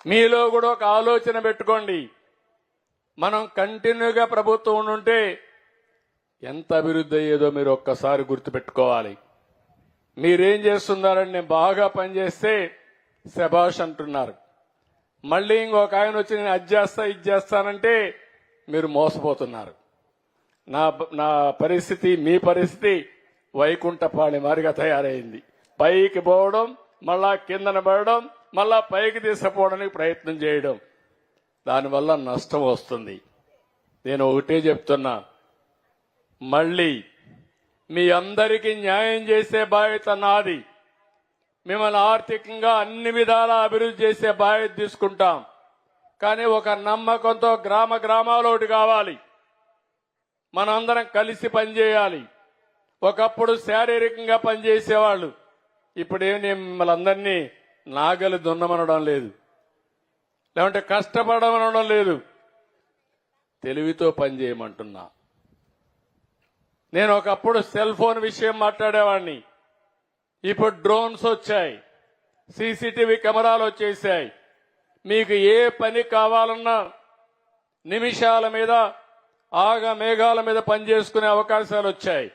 మీలో కూడా ఒక ఆలోచన పెట్టుకోండి. మనం కంటిన్యూగా ప్రభుత్వం ఉంటే ఎంత అభివృద్ధి అయ్యేదో మీరు ఒక్కసారి గుర్తుపెట్టుకోవాలి. మీరేం చేస్తున్నారని నేను బాగా పనిచేస్తే శభాష్ అంటున్నారు. మళ్ళీ ఇంకొక ఆయన వచ్చి నేను అది చేస్తా ఇది చేస్తానంటే మీరు మోసపోతున్నారు. నా పరిస్థితి మీ పరిస్థితి వైకుంఠపాళి మారిగా తయారైంది. పైకి పోవడం, మళ్ళా కిందన పడడం, మళ్ళా పైకి తీసుకుపోవడానికి ప్రయత్నం చేయడం, దానివల్ల నష్టం వస్తుంది. నేను ఒకటే చెప్తున్నా, మళ్ళీ మీ అందరికీ న్యాయం చేసే బాధ్యత నాది. మిమ్మల్ని ఆర్థికంగా అన్ని విధాలా అభివృద్ధి చేసే బాధ్యత తీసుకుంటాం. కానీ ఒక నమ్మకంతో గ్రామాలు ఒకటి కావాలి. మనందరం కలిసి పనిచేయాలి. ఒకప్పుడు శారీరకంగా పనిచేసేవాళ్ళు, ఇప్పుడేం నేను మిమ్మల్ని అందరినీ నాగలి దున్నమనడం లేదు, లేకుంటే కష్టపడమనడం లేదు, తెలివితో పనిచేయమంటున్నా. నేను ఒకప్పుడు సెల్ ఫోన్ విషయం మాట్లాడేవాడిని. ఇప్పుడు డ్రోన్స్ వచ్చాయి, సీసీటీవీ కెమెరాలు వచ్చేసాయి. మీకు ఏ పని కావాలన్నా నిమిషాల మీద మేఘాల మీద పనిచేసుకునే అవకాశాలు వచ్చాయి.